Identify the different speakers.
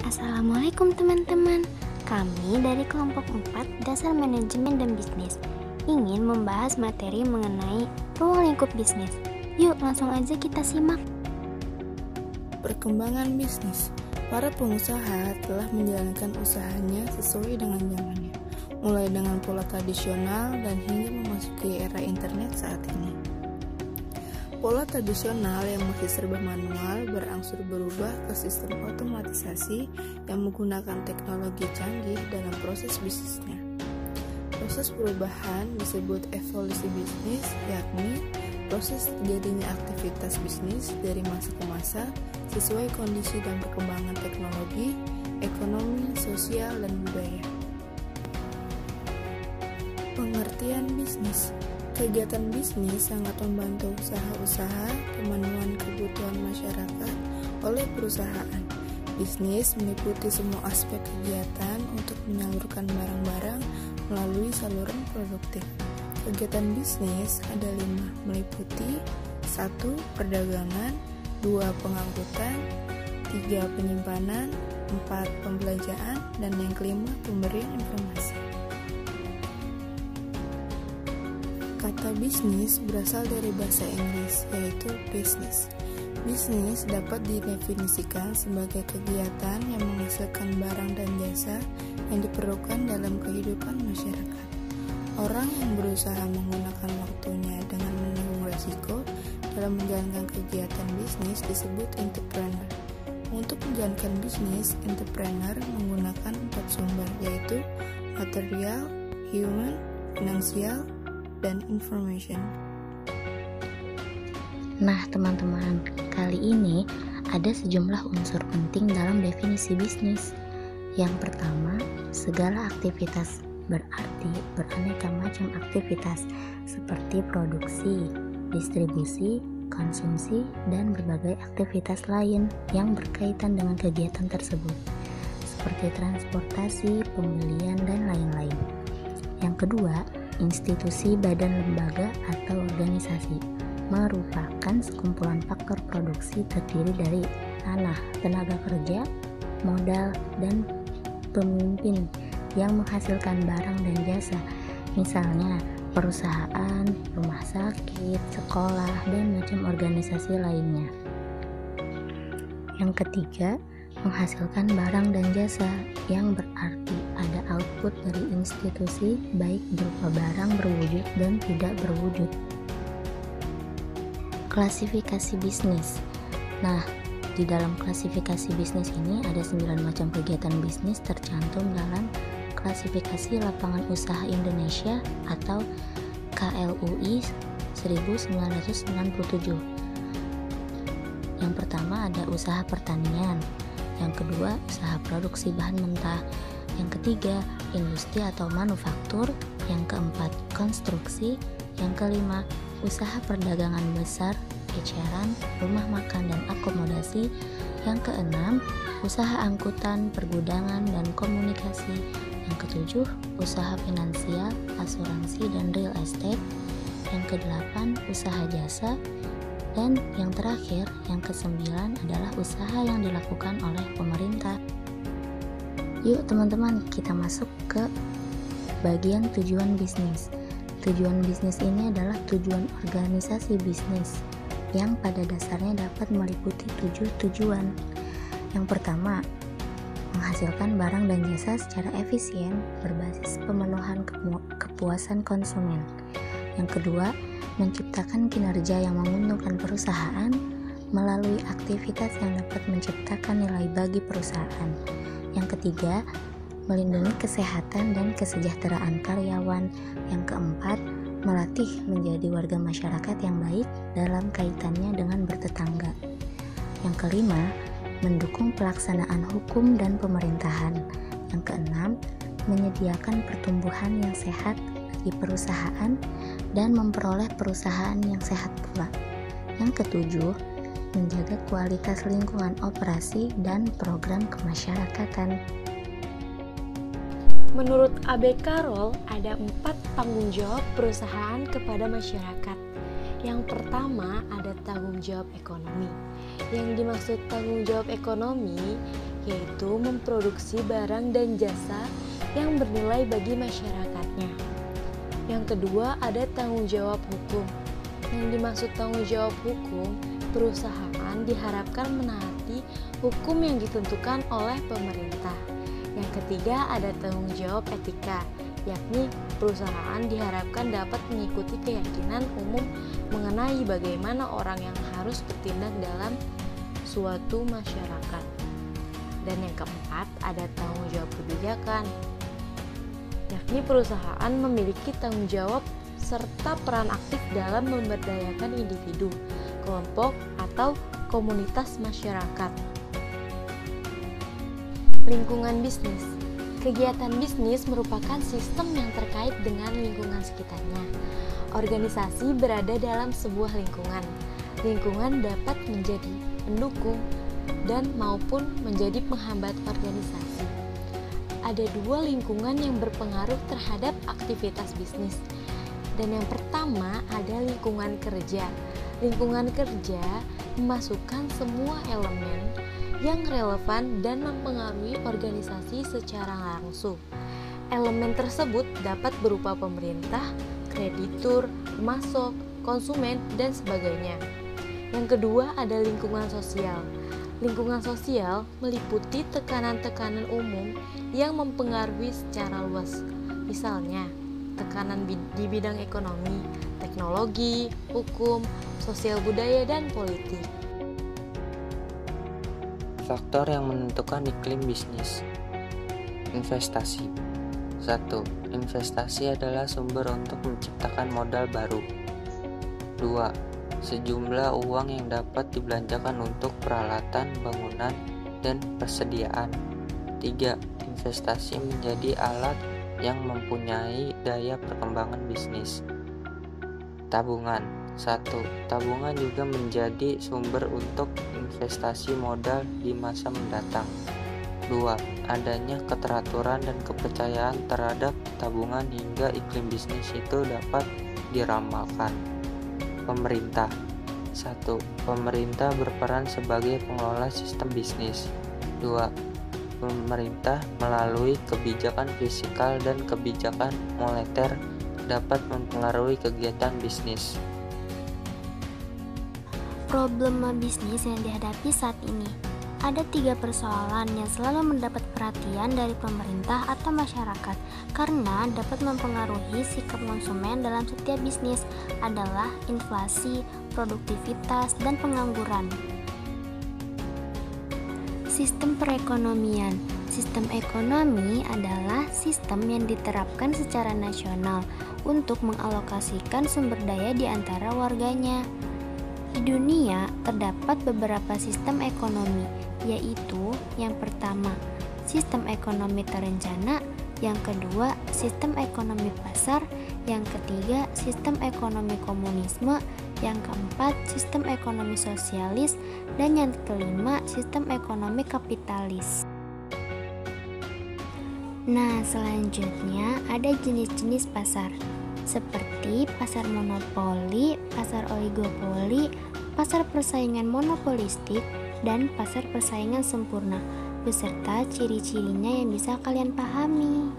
Speaker 1: Assalamualaikum teman-teman. Kami dari kelompok 4 Dasar Manajemen dan Bisnis ingin membahas materi mengenai ruang lingkup bisnis. Yuk langsung aja kita simak.
Speaker 2: Perkembangan bisnis. Para pengusaha telah menjalankan usahanya sesuai dengan zamannya, mulai dengan pola tradisional dan hingga memasuki era internet saat ini. Pola tradisional yang masih serba manual berangsur berubah ke sistem otomatisasi yang menggunakan teknologi canggih dalam proses bisnisnya. Proses perubahan disebut evolusi bisnis, yakni proses terjadinya aktivitas bisnis dari masa ke masa sesuai kondisi dan perkembangan teknologi, ekonomi, sosial, dan budaya. Pengertian bisnis. Kegiatan bisnis sangat membantu usaha-usaha pemenuhan kebutuhan masyarakat oleh perusahaan. Bisnis meliputi semua aspek kegiatan untuk menyalurkan barang-barang melalui saluran produktif. Kegiatan bisnis ada 5, meliputi 1. Perdagangan, 2. Pengangkutan, 3. Penyimpanan, 4. Pembelanjaan, dan yang kelima pemberian informasi. Kata bisnis berasal dari bahasa Inggris, yaitu business. Bisnis dapat didefinisikan sebagai kegiatan yang menghasilkan barang dan jasa yang diperlukan dalam kehidupan masyarakat. Orang yang berusaha menggunakan waktunya dengan menanggung resiko dalam menjalankan kegiatan bisnis disebut entrepreneur. Untuk menjalankan bisnis, entrepreneur menggunakan 4 sumber, yaitu material, human, finansial, dan information.
Speaker 3: Nah teman-teman, kali ini ada sejumlah unsur penting dalam definisi bisnis. Yang pertama, segala aktivitas, berarti beraneka macam aktivitas seperti produksi, distribusi, konsumsi, dan berbagai aktivitas lain yang berkaitan dengan kegiatan tersebut, seperti transportasi, pembelian, dan lain-lain. Yang kedua, institusi, badan, lembaga, atau organisasi merupakan sekumpulan faktor produksi terdiri dari tanah, tenaga kerja, modal, dan pemimpin yang menghasilkan barang dan jasa, misalnya perusahaan, rumah sakit, sekolah, dan macam organisasi lainnya. Yang ketiga, menghasilkan barang dan jasa yang berarti ada output dari institusi baik berupa barang berwujud dan tidak berwujud. Klasifikasi bisnis. Nah, di dalam klasifikasi bisnis ini ada 9 macam kegiatan bisnis tercantum dalam klasifikasi lapangan usaha Indonesia atau KLUI 1997. Yang pertama ada usaha pertanian, yang kedua usaha produksi bahan mentah, yang ketiga industri atau manufaktur, yang keempat konstruksi, yang kelima usaha perdagangan besar, eceran, rumah makan dan akomodasi, yang keenam usaha angkutan, pergudangan dan komunikasi, yang ketujuh usaha finansial, asuransi dan real estate, yang kedelapan usaha jasa, dan yang terakhir, yang kesembilan adalah usaha yang dilakukan oleh pemerintah. Yuk teman-teman, kita masuk ke bagian tujuan bisnis. Tujuan bisnis ini adalah tujuan organisasi bisnis yang pada dasarnya dapat meliputi 7 tujuan. Yang pertama, menghasilkan barang dan jasa secara efisien berbasis pemenuhan kepuasan konsumen. Yang kedua, menciptakan kinerja yang menguntungkan perusahaan melalui aktivitas yang dapat menciptakan nilai bagi perusahaan. Yang ketiga, melindungi kesehatan dan kesejahteraan karyawan. Yang keempat, melatih menjadi warga masyarakat yang baik dalam kaitannya dengan bertetangga. Yang kelima, mendukung pelaksanaan hukum dan pemerintahan. Yang keenam, menyediakan pertumbuhan yang sehat bagi perusahaan dan memperoleh perusahaan yang sehat pula. Yang ketujuh, menjaga kualitas lingkungan operasi dan program kemasyarakatan.
Speaker 1: Menurut A.B. Carroll, ada 4 tanggung jawab perusahaan kepada masyarakat. Yang pertama ada tanggung jawab ekonomi. Yang dimaksud tanggung jawab ekonomi
Speaker 4: yaitu memproduksi barang dan jasa yang bernilai bagi masyarakatnya. Yang kedua, ada tanggung jawab hukum. Yang dimaksud tanggung jawab hukum, perusahaan diharapkan menaati hukum yang ditentukan oleh pemerintah. Yang ketiga, ada tanggung jawab etika, yakni perusahaan diharapkan dapat mengikuti keyakinan umum mengenai bagaimana orang yang harus bertindak dalam suatu masyarakat. Dan yang keempat, ada tanggung jawab kebijakan, yakni perusahaan memiliki tanggung jawab serta peran aktif dalam memberdayakan individu, kelompok, atau komunitas masyarakat. Lingkungan bisnis. Kegiatan bisnis merupakan sistem yang terkait dengan lingkungan sekitarnya. Organisasi berada dalam sebuah lingkungan. Lingkungan dapat menjadi pendukung dan maupun menjadi penghambat organisasi. Ada dua lingkungan yang berpengaruh terhadap aktivitas bisnis. Dan yang pertama ada lingkungan kerja. Lingkungan kerja memasukkan semua elemen yang relevan dan mempengaruhi organisasi secara langsung. Elemen tersebut dapat berupa pemerintah, kreditur, pemasok, konsumen, dan sebagainya. Yang kedua ada lingkungan sosial. Lingkungan sosial meliputi tekanan-tekanan umum yang mempengaruhi secara luas. Misalnya, tekanan di bidang ekonomi, teknologi, hukum, sosial budaya, dan politik.
Speaker 5: Faktor yang menentukan iklim bisnis. Investasi. 1. Investasi adalah sumber untuk menciptakan modal baru. 2. Sejumlah uang yang dapat dibelanjakan untuk peralatan, bangunan, dan persediaan. 3. Investasi menjadi alat yang mempunyai daya perkembangan bisnis. Tabungan. 1. Tabungan juga menjadi sumber untuk investasi modal di masa mendatang. 2. Adanya keteraturan dan kepercayaan terhadap tabungan hingga iklim bisnis itu dapat diramalkan. Pemerintah. 1. Pemerintah berperan sebagai pengelola sistem bisnis. 2. Pemerintah melalui kebijakan fiskal dan kebijakan moneter dapat mempengaruhi kegiatan bisnis.
Speaker 1: Problema bisnis yang dihadapi saat ini. Ada 3 persoalan yang selalu mendapat perhatian dari pemerintah atau masyarakat karena dapat mempengaruhi sikap konsumen dalam setiap bisnis adalah inflasi, produktivitas, dan pengangguran. Sistem perekonomian. Sistem ekonomi adalah sistem yang diterapkan secara nasional untuk mengalokasikan sumber daya di antara warganya. Di dunia terdapat beberapa sistem ekonomi, yaitu yang pertama, sistem ekonomi terencana, yang kedua, sistem ekonomi pasar, yang ketiga, sistem ekonomi komunisme, yang keempat, sistem ekonomi sosialis, dan yang kelima, sistem ekonomi kapitalis. Nah, selanjutnya ada jenis-jenis pasar, seperti pasar monopoli, pasar oligopoli, pasar persaingan monopolistik, dan pasar persaingan sempurna, beserta ciri-cirinya yang bisa kalian pahami.